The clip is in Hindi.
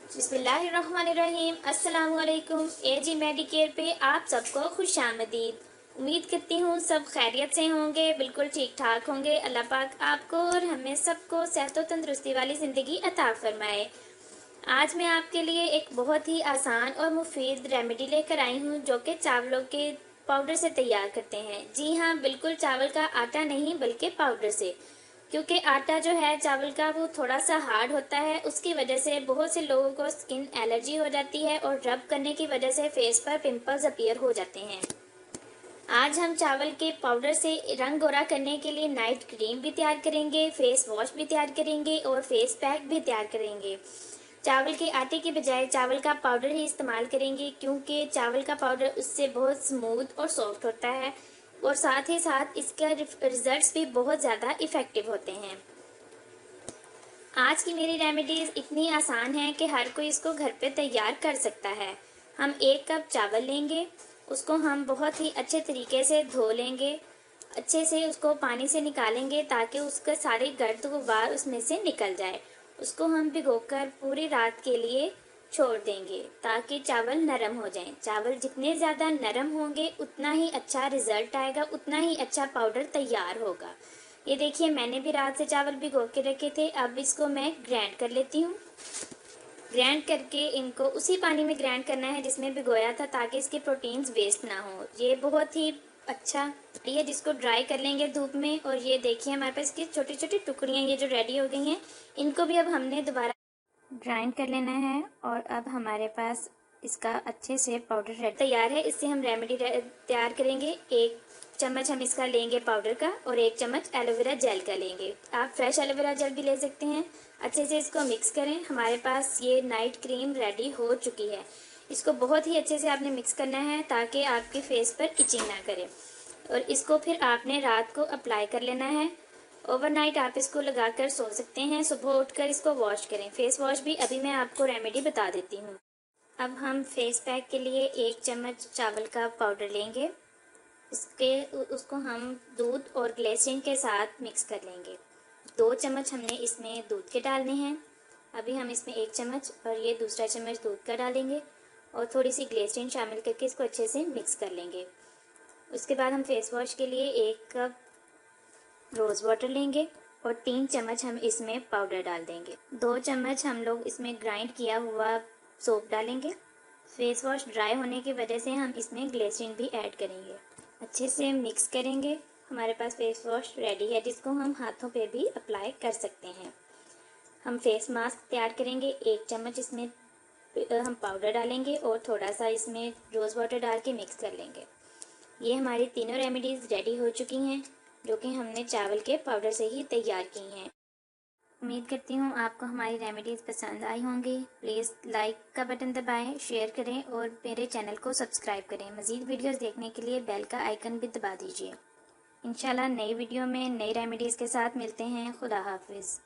बिस्मिल्लाहिर्रहमानिर्रहीम। अस्सलाम वालेकुम। एजी मेडिकेयर पे आप सबको खुशामदीद। उम्मीद करती हूँ सब खैरियत से होंगे, बिल्कुल ठीक ठाक होंगे। अल्लाह पाक आपको और हमें सबको सेहत और तंदुरुस्ती वाली ज़िंदगी अता फरमाए। आज मैं आपके लिए एक बहुत ही आसान और मुफीद रेमेडी लेकर आई हूँ जो कि चावलों के पाउडर से तैयार करते हैं। जी हाँ, बिल्कुल चावल का आटा नहीं बल्कि पाउडर से, क्योंकि आटा जो है चावल का वो थोड़ा सा हार्ड होता है। उसकी वजह से बहुत से लोगों को स्किन एलर्जी हो जाती है और रब करने की वजह से फेस पर पिंपल्स अपीयर हो जाते हैं। आज हम चावल के पाउडर से रंग गोरा करने के लिए नाइट क्रीम भी तैयार करेंगे, फेस वॉश भी तैयार करेंगे और फेस पैक भी तैयार करेंगे। चावल के आटे के बजाय चावल का पाउडर ही इस्तेमाल करेंगे, क्योंकि चावल का पाउडर उससे बहुत स्मूथ और सॉफ्ट होता है और साथ ही साथ इसका रिजल्ट्स भी बहुत ज़्यादा इफ़ेक्टिव होते हैं। आज की मेरी रेमेडीज इतनी आसान है कि हर कोई इसको घर पे तैयार कर सकता है। हम 1 कप चावल लेंगे, उसको हम बहुत ही अच्छे तरीके से धो लेंगे, अच्छे से उसको पानी से निकालेंगे ताकि उसका सारे गर्द गुबार उसमें से निकल जाए। उसको हम भिगोकर पूरी रात के लिए छोड़ देंगे ताकि चावल नरम हो जाएं। चावल जितने ज़्यादा नरम होंगे उतना ही अच्छा रिजल्ट आएगा, उतना ही अच्छा पाउडर तैयार होगा। ये देखिए, मैंने भी रात से चावल भिगो के रखे थे। अब इसको मैं ग्राइंड कर लेती हूँ। ग्राइंड करके इनको उसी पानी में ग्राइंड करना है जिसमें भिगोया था, ताकि इसके प्रोटीन्स वेस्ट ना हो। ये बहुत ही अच्छा है, जिसको ड्राई कर लेंगे धूप में। और ये देखिए, हमारे पास इसकी छोटी छोटी टुकड़ियाँ ये जो रेडी हो गई हैं, इनको भी अब हमने दोबारा ग्राइंड कर लेना है। और अब हमारे पास इसका अच्छे से पाउडर तैयार है। इससे हम रेमेडी तैयार करेंगे। 1 चम्मच हम इसका लेंगे पाउडर का और 1 चम्मच एलोवेरा जेल का लेंगे। आप फ्रेश एलोवेरा जेल भी ले सकते हैं। अच्छे से इसको मिक्स करें। हमारे पास ये नाइट क्रीम रेडी हो चुकी है। इसको बहुत ही अच्छे से आपने मिक्स करना है ताकि आपके फेस पर इचिंग ना करे। और इसको फिर आपने रात को अप्लाई कर लेना है। ओवरनाइट आप इसको लगाकर सो सकते हैं। सुबह उठकर इसको वॉश करें। फेस वॉश भी अभी मैं आपको रेमेडी बता देती हूँ। अब हम फेस पैक के लिए 1 चम्मच चावल का पाउडर लेंगे। उसको हम दूध और ग्लिसरीन के साथ मिक्स कर लेंगे। 2 चम्मच हमने इसमें दूध के डालने हैं। अभी हम इसमें 1 चम्मच और ये दूसरा चम्मच दूध का डालेंगे और थोड़ी सी ग्लिसरीन शामिल करके इसको अच्छे से मिक्स कर लेंगे। उसके बाद हम फेस वॉश के लिए 1 कप रोज़ वाटर लेंगे और 3 चम्मच हम इसमें पाउडर डाल देंगे। 2 चम्मच हम लोग इसमें ग्राइंड किया हुआ सोप डालेंगे। फेस वॉश ड्राई होने की वजह से हम इसमें ग्लिसरीन भी ऐड करेंगे। अच्छे से मिक्स करेंगे। हमारे पास फेस वॉश रेडी है, जिसको हम हाथों पे भी अप्लाई कर सकते हैं। हम फेस मास्क तैयार करेंगे। 1 चम्मच इसमें हम पाउडर डालेंगे और थोड़ा सा इसमें रोज़ वाटर डाल के मिक्स कर लेंगे। ये हमारी तीनों रेमेडीज़ रेडी हो चुकी हैं, जो कि हमने चावल के पाउडर से ही तैयार की हैं। उम्मीद करती हूँ आपको हमारी रेमेडीज़ पसंद आई होंगी। प्लीज़ लाइक का बटन दबाएं, शेयर करें और मेरे चैनल को सब्सक्राइब करें। मज़ीद वीडियोस देखने के लिए बेल का आइकन भी दबा दीजिए। इंशाल्लाह नई वीडियो में नई रेमेडीज़ के साथ मिलते हैं। खुदा हाफिज़।